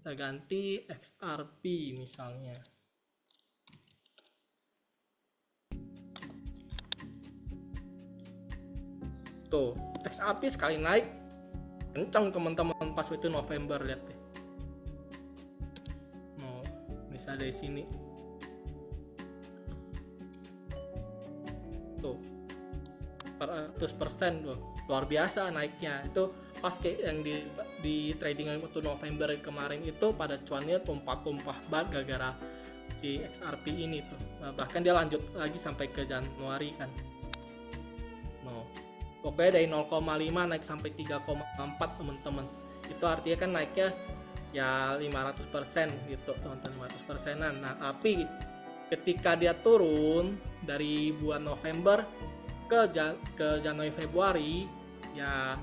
Kita ganti XRP misalnya. Tuh, XRP sekali naik kencang teman-teman pas itu November, lihat deh. Mau bisa dari sini. Tuh. 400% loh. Luar biasa naiknya. Itu pas kayak yang di trading waktu November kemarin itu pada cuannya tumpah-tumpah banget gara-gara si XRP ini tuh. Bahkan dia lanjut lagi sampai ke Januari kan. Pokoknya dari 0,5 naik sampai 3,4 teman-teman. Itu artinya kan naiknya ya 500% gitu teman-teman, 500%-an. Nah tapi ketika dia turun dari bulan November ke Januari Februari ya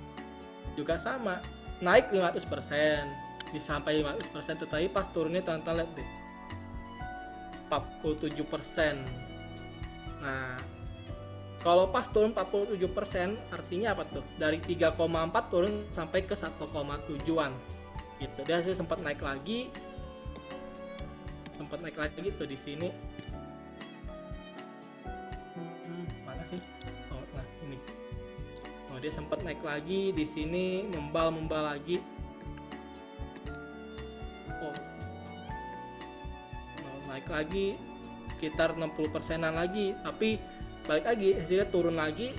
juga sama, naik 500%, bisa sampai 500%, tetapi pas turunnya teman-teman lihat deh 47%. Nah kalau pas turun 47% artinya apa tuh? Dari 3,4 turun sampai ke 1,7-an gitu. Dia sempat naik lagi tuh di sini. Mana sih? Oh, nah ini. Oh, dia sempat naik lagi di sini, membal lagi. Oh. Naik lagi sekitar 60%-an lagi, tapi balik lagi hasilnya turun lagi.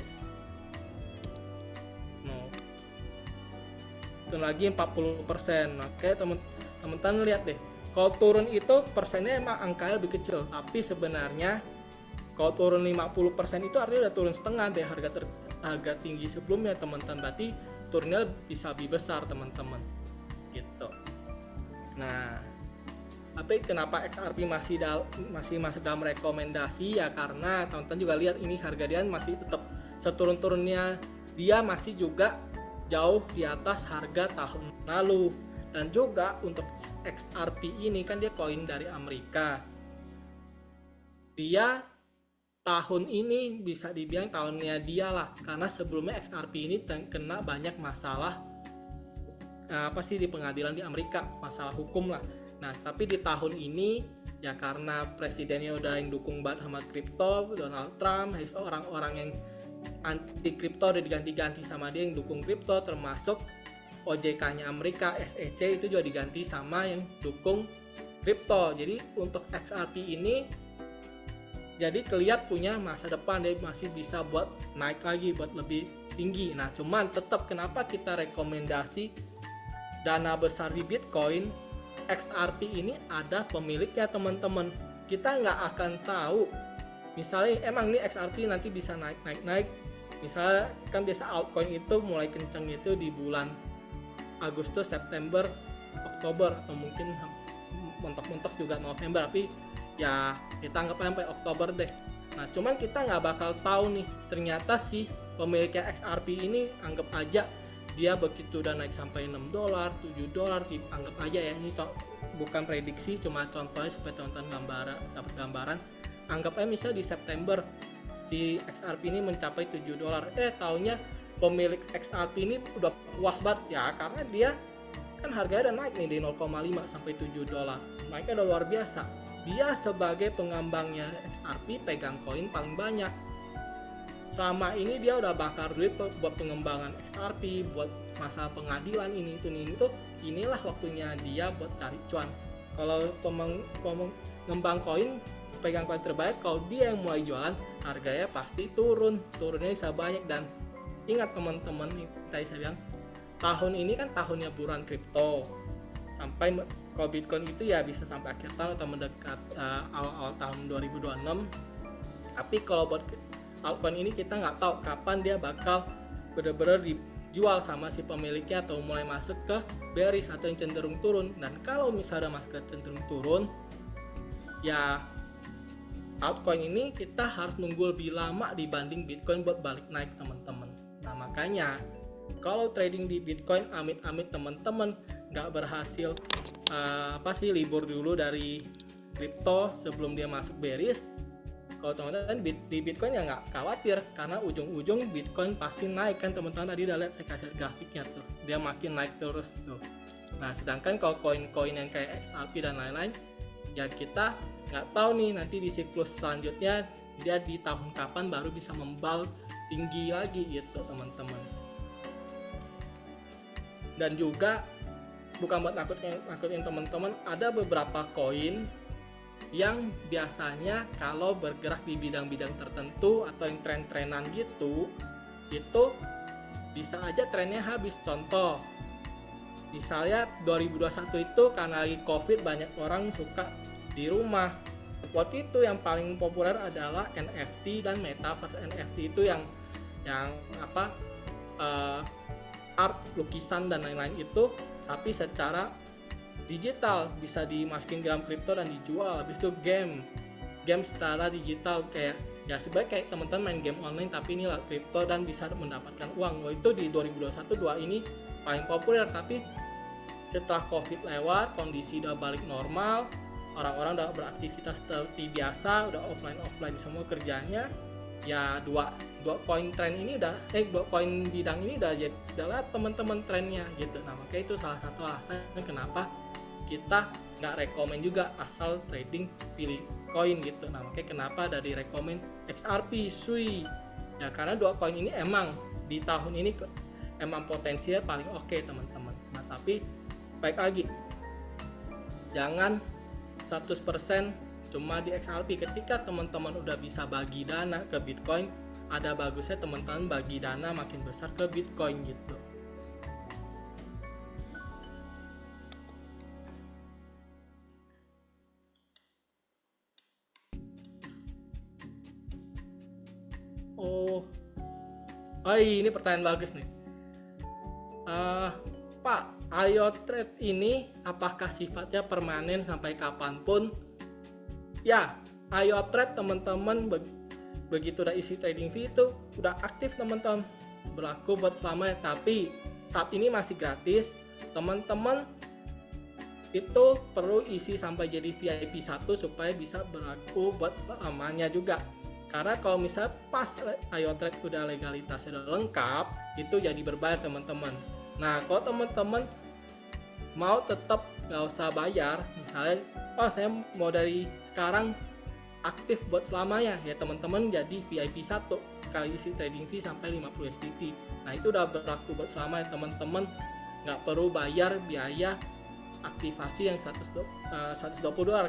Turun lagi 40%. Oke, teman-teman lihat deh. Kalau turun itu persennya emang angkanya lebih kecil, tapi sebenarnya kalau turun 50% itu artinya udah turun setengah deh harga tinggi sebelumnya, teman-teman. Berarti turunnya bisa lebih besar, teman-teman. Gitu. Nah, tapi kenapa XRP masih masuk dalam rekomendasi ya karena teman-teman juga lihat ini harga dia masih tetap seturun-turunnya, dia masih juga jauh di atas harga tahun lalu. Dan juga untuk XRP ini kan dia koin dari Amerika, dia tahun ini bisa dibilang tahunnya dia lah, karena sebelumnya XRP ini kena banyak masalah di pengadilan di Amerika, masalah hukum lah. Nah, tapi di tahun ini ya karena presidennya udah yang dukung banget sama kripto, Donald Trump, orang-orang yang anti kripto udah diganti-ganti sama dia yang dukung kripto, termasuk OJK-nya Amerika, SEC itu juga diganti sama yang dukung kripto. Jadi untuk XRP ini jadi kelihatan punya masa depan, dia masih bisa buat naik lagi, buat lebih tinggi. Nah, cuman tetap kenapa kita rekomendasi dana besar di Bitcoin, XRP ini ada pemiliknya teman-teman. Kita nggak akan tahu misalnya emang ini XRP nanti bisa naik. Misalnya kan biasa altcoin itu mulai kenceng itu di bulan Agustus, September, Oktober, atau mungkin mentok-mentok juga November, tapi ya kita anggap sampai Oktober deh. Nah cuman kita nggak bakal tahu nih ternyata si pemiliknya XRP ini anggap aja dia begitu udah naik sampai $6, $7, anggap aja ya ini bukan prediksi, cuma contohnya supaya teman-teman dapat gambaran. Anggap aja misalnya di September si XRP ini mencapai $7, taunya pemilik XRP ini udah puas banget ya karena dia kan harganya udah naik nih di 0,5 sampai $7, naiknya udah luar biasa. Dia sebagai pengembangnya XRP pegang koin paling banyak. Selama ini dia udah bakar duit buat pengembangan XRP, buat masalah pengadilan ini tuh, inilah waktunya dia buat cari cuan. Kalau pengembang koin pegang koin terbaik, kalau dia yang mulai jualan, harganya pasti turunnya bisa banyak. Dan ingat teman-teman, tadi saya bilang tahun ini kan tahunnya buruan kripto, sampai kalau Bitcoin itu ya bisa sampai akhir tahun atau mendekat awal tahun 2026. Tapi kalau buat altcoin ini kita nggak tahu kapan dia bakal benar-benar dijual sama si pemiliknya atau mulai masuk ke bearish atau yang cenderung turun. Dan kalau misalnya masuk ke cenderung turun, ya altcoin ini kita harus nunggu lebih lama dibanding Bitcoin buat balik naik teman-teman. Nah makanya kalau trading di Bitcoin amit-amit teman-teman nggak berhasil libur dulu dari kripto sebelum dia masuk bearish, kalau teman-teman di Bitcoin ya nggak khawatir karena ujung-ujung Bitcoin pasti naik kan teman-teman. Tadi udah lihat saya kasih grafiknya tuh, dia makin naik terus tuh. Nah, sedangkan kalau koin-koin yang kayak XRP dan lain-lain, ya kita nggak tahu nih nanti di siklus selanjutnya dia di tahun kapan baru bisa membal tinggi lagi gitu teman-teman. Dan juga bukan buat nakutin teman-teman, ada beberapa koin yang biasanya kalau bergerak di bidang-bidang tertentu atau yang tren-trenan gitu, itu bisa aja trennya habis. Contoh, misalnya 2021 itu karena lagi COVID banyak orang suka di rumah. Waktu itu yang paling populer adalah NFT dan metaverse. NFT itu yang art, lukisan dan lain-lain itu, tapi secara digital, bisa dimasukin ke dalam kripto dan dijual. Habis itu game secara digital, kayak ya sebenarnya kayak teman-teman main game online tapi ini lah kripto dan bisa mendapatkan uang. Itu di 2021 ini paling populer. Tapi setelah COVID lewat, kondisi udah balik normal, orang-orang udah beraktivitas seperti biasa, udah offline semua kerjanya, ya dua koin tren ini dua koin bidang ini adalah teman-teman trennya gitu. Nah, makanya itu salah satu alasan kenapa kita nggak rekomen juga asal trading pilih koin gitu. Nah, makanya kenapa dari rekomen XRP, SUI ya, karena dua koin ini emang di tahun ini emang potensinya paling oke teman-teman. Nah, tapi baik lagi, jangan 100% cuma di XRP. Ketika teman-teman udah bisa bagi dana ke Bitcoin, ada bagusnya teman-teman bagi dana makin besar ke Bitcoin gitu. Ini pertanyaan bagus nih. Pak, IOTrade ini apakah sifatnya permanen sampai kapanpun? Ya, IOTrade teman-teman begitu udah isi trading fee itu udah aktif teman-teman, berlaku buat selamanya. Tapi saat ini masih gratis. Teman-teman itu perlu isi sampai jadi VIP 1 supaya bisa berlaku buat selamanya juga. Karena kalau misalnya pas IOTrade udah legalitasnya udah lengkap, itu jadi berbayar teman-teman. Nah, kalau teman-teman mau tetap nggak usah bayar, misalnya saya mau dari sekarang aktif buat selamanya, ya teman-teman jadi VIP 1 sekali isi trading fee sampai 50 USDT. Nah, itu udah berlaku buat selamanya teman-teman, nggak perlu bayar biaya aktivasi yang $120,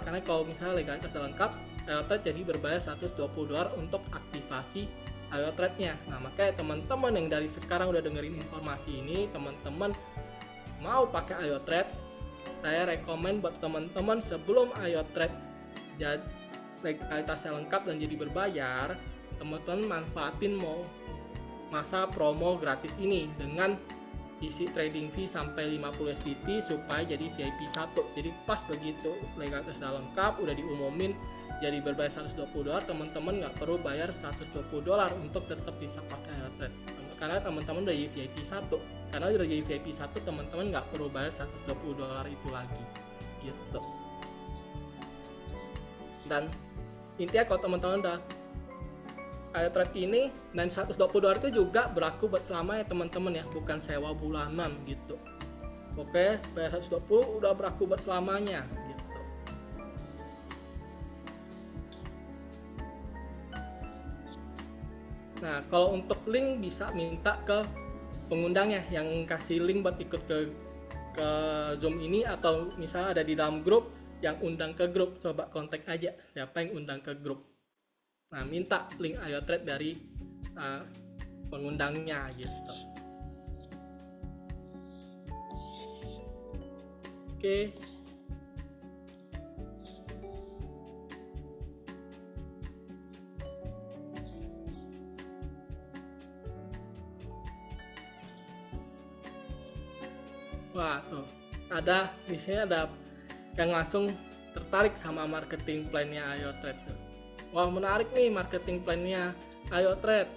karena kalau misalnya legalitas lengkap, IOTrade jadi berbayar $120 untuk aktivasi IOTrade-nya. Nah, makanya teman-teman yang dari sekarang udah dengerin informasi ini, teman-teman mau pakai IOTrade, saya rekomen buat teman-teman sebelum IOTrade jadi legalitasnya lengkap dan jadi berbayar, teman-teman manfaatin masa promo gratis ini dengan isi trading fee sampai 50 USDT supaya jadi VIP 1. Jadi pas begitu legalitas udah lengkap, udah diumumin jadi berbayar $120, teman-teman nggak perlu bayar $120 untuk tetap bisa pakai IOTrade. Karena teman-teman udah jadi VIP 1. Karena udah jadi VIP 1, teman-teman nggak perlu bayar $120 itu lagi gitu. Dan intinya kalau teman-teman udah IOTrade ini, dan $120 itu juga berlaku buat selama ya teman-teman ya, bukan sewa bulanan gitu. Oke, bayar 120 udah berlaku buat selamanya gitu. Nah, kalau untuk link bisa minta ke pengundangnya yang kasih link buat ikut ke Zoom ini, atau misalnya ada di dalam grup yang undang ke grup, coba kontak aja siapa yang undang ke grup. Nah, minta link IOTrade dari pengundangnya gitu. Oke. Wah, tuh ada di sini ada yang langsung tertarik sama marketing plan-nya IOTrade tuh. Wah, menarik nih marketing plan-nya IOTrade,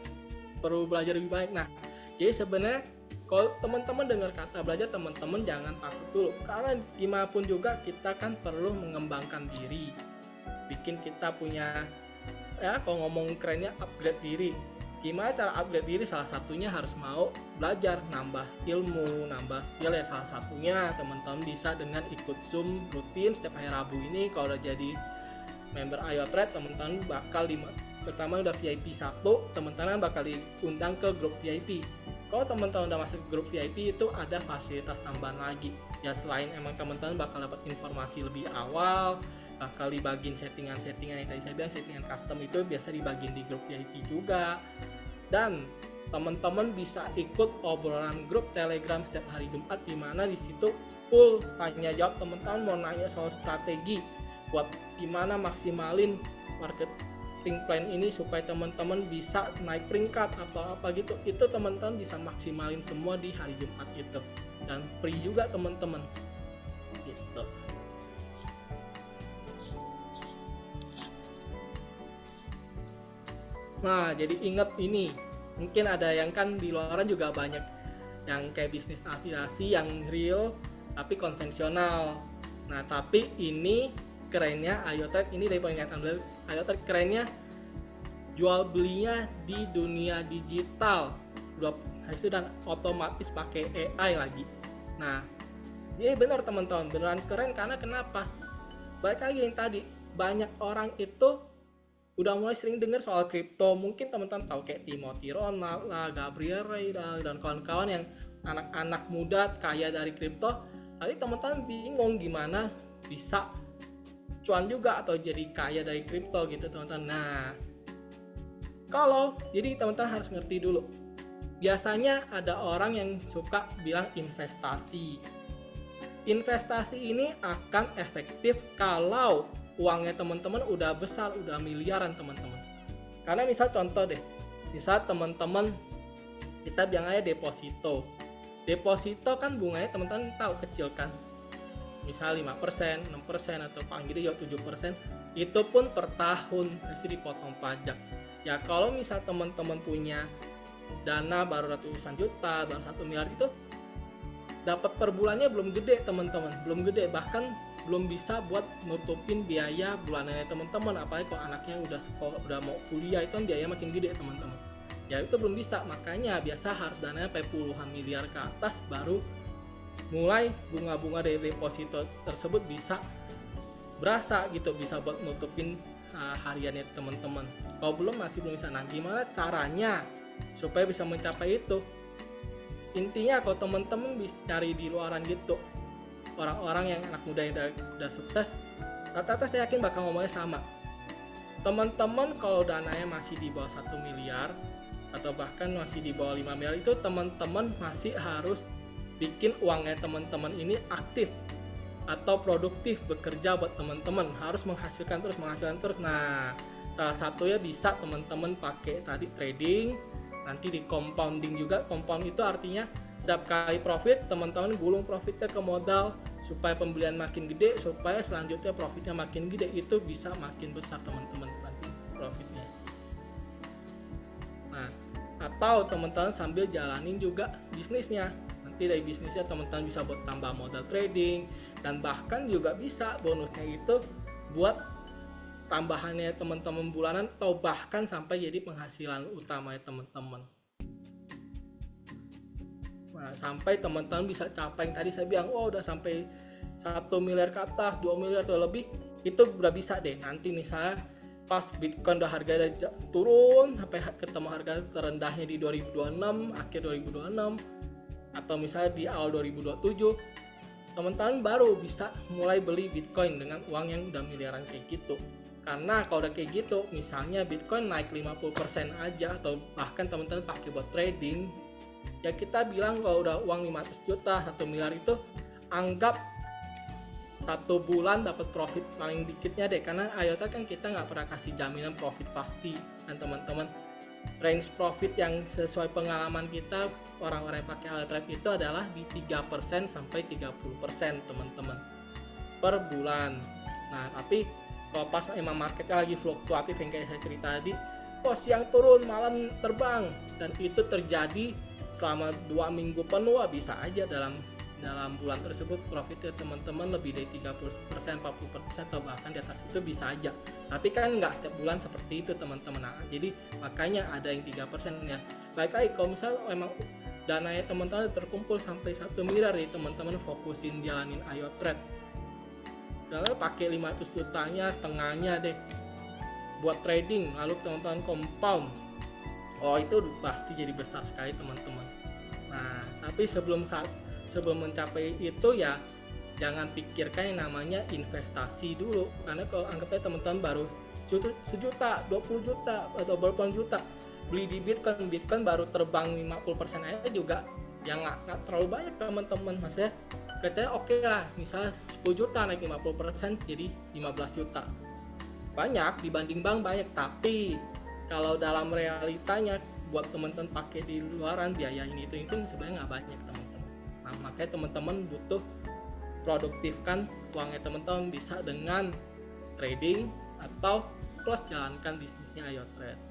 perlu belajar lebih baik. Nah, jadi sebenarnya kalau teman-teman dengar kata belajar, teman-teman jangan takut dulu, karena gimana pun juga kita kan perlu mengembangkan diri, bikin kita punya, ya kalau ngomong kerennya upgrade diri. Gimana cara upgrade diri? Salah satunya harus mau belajar, nambah ilmu, nambah skill ya. Salah satunya teman-teman bisa dengan ikut Zoom rutin setiap hari Rabu ini. Kalau udah jadi member IoTrade, teman-teman bakal pertama udah VIP 1, teman-teman bakal diundang ke grup VIP. Kalau teman-teman udah masuk ke grup VIP itu ada fasilitas tambahan lagi. Ya selain emang teman-teman bakal dapat informasi lebih awal, bakal dibagiin settingan-settingan yang tadi saya bilang, settingan custom itu biasa dibagiin di grup VIP juga. Dan teman-teman bisa ikut obrolan grup Telegram setiap hari Jumat, di mana di situ full tanya jawab. Teman-teman mau nanya soal strategi buat gimana maksimalin marketing plan ini supaya teman-teman bisa naik peringkat atau apa gitu, itu teman-teman bisa maksimalin semua di hari Jumat itu, dan free juga teman-teman gitu. Nah, jadi ingat ini, mungkin ada yang kan di luaran juga banyak yang kayak bisnis afiliasi yang real tapi konvensional. Nah, tapi ini kerennya IoTrade ini, dari penglihatan IoTrade kerennya jual belinya di dunia digital, dan otomatis pakai AI lagi. Nah, ini benar teman-teman, beneran keren. Karena kenapa? Balik lagi yang tadi, banyak orang itu udah mulai sering dengar soal kripto. Mungkin teman-teman tahu kayak Timothy Ronald lah, Gabriel Ray lah, dan kawan-kawan yang anak-anak muda kaya dari kripto. Tapi teman-teman bingung gimana bisa cuan juga atau jadi kaya dari kripto gitu teman-teman. Nah, jadi teman-teman harus ngerti dulu. Biasanya ada orang yang suka bilang investasi. Investasi ini akan efektif kalau uangnya teman-teman udah besar, udah miliaran teman-teman. Karena misal contoh deh, misal teman-teman kita bilang aja deposito. Deposito kan bunganya teman-teman tahu kecil kan. Misal 5%, 6% atau paling gede juga 7%. Itu pun per tahun masih dipotong pajak. Ya kalau misal teman-teman punya dana baru ratusan juta, baru 1 miliar, itu dapat per bulannya belum gede teman-teman, belum gede, bahkan belum bisa buat nutupin biaya bulanannya teman-teman. Apalagi kalau anaknya udah sekolah, udah mau kuliah, itu kan biaya makin gede teman-teman. Ya itu belum bisa, makanya biasa harus dananya sampai puluhan miliar ke atas baru mulai bunga-bunga dari deposito tersebut bisa berasa gitu, bisa buat nutupin hariannya teman-teman. Kalau belum, masih belum bisa. Nah, gimana caranya supaya bisa mencapai itu? Intinya kalau teman-teman bisa cari di luaran gitu, orang-orang yang anak muda yang udah sukses, rata-rata saya yakin bakal ngomongnya sama. Teman-teman kalau dananya masih di bawah 1 miliar atau bahkan masih di bawah 5 miliar, itu teman-teman masih harus bikin uangnya teman-teman ini aktif atau produktif, bekerja buat teman-teman, harus menghasilkan terus. Nah, salah satunya bisa teman-teman pakai tadi trading, nanti di compounding juga. Compound itu artinya setiap kali profit, teman-teman gulung profitnya ke modal supaya pembelian makin gede, supaya selanjutnya profitnya makin gede, itu bisa makin besar teman-teman nanti profitnya. Nah, atau teman-teman sambil jalanin juga bisnisnya. Nanti dari bisnisnya teman-teman bisa buat tambah modal trading, dan bahkan juga bisa bonusnya itu buat tambahannya teman-teman bulanan, atau bahkan sampai jadi penghasilan utamanya teman-teman. Nah, sampai teman-teman bisa capai yang tadi saya bilang, udah sampai 1 miliar ke atas, 2 miliar atau lebih, itu udah bisa deh. Nanti misalnya pas Bitcoin udah harga udah turun sampai ketemu harga terendahnya di 2026, akhir 2026, atau misalnya di awal 2027, teman-teman baru bisa mulai beli Bitcoin dengan uang yang udah miliaran kayak gitu. Karena kalau udah kayak gitu, misalnya Bitcoin naik 50% aja, atau bahkan teman-teman pakai buat trading, ya kita bilang kalau udah uang 500 juta, 1 miliar itu, anggap 1 bulan dapat profit paling dikitnya deh. Karena IoTrade kan kita nggak pernah kasih jaminan profit pasti, dan teman-teman range profit yang sesuai pengalaman kita, orang-orang yang pakai IoTrade itu adalah di 3% sampai 30% teman-teman per bulan. Nah, tapi kalau pas emang marketnya lagi fluktuatif yang kayak saya cerita tadi, siang turun malam terbang, dan itu terjadi selama 2 minggu penuh, bisa aja dalam dalam bulan tersebut profitnya teman-teman lebih dari 30%, 40% atau bahkan di atas itu bisa aja. Tapi kan nggak setiap bulan seperti itu teman-teman. Nah, jadi makanya ada yang 3% ya. Baik lagi kalau misal emang dananya teman-teman terkumpul sampai 1 miliar nih, teman-teman fokusin jalanin Ayo Trade. Kalau pakai 500 jutanya setengahnya deh buat trading, lalu teman-teman compound. Oh, itu pasti jadi besar sekali teman-teman. Nah, tapi sebelum mencapai itu ya jangan pikirkan yang namanya investasi dulu, karena kalau anggapnya teman-teman baru 1 juta, 20 juta atau berapa juta beli di Bitcoin baru terbang 50% aja juga ya nggak terlalu banyak teman-teman. Maksudnya katanya oke lah, misalnya 10 juta naik 50% jadi 15 juta, banyak dibanding bank banyak, tapi kalau dalam realitanya buat teman-teman pakai di luaran biaya ini itu sebenarnya nggak banyak teman-teman. Nah, makanya teman-teman butuh produktifkan uangnya teman-teman bisa dengan trading atau plus jalankan bisnisnya Ayo Trade.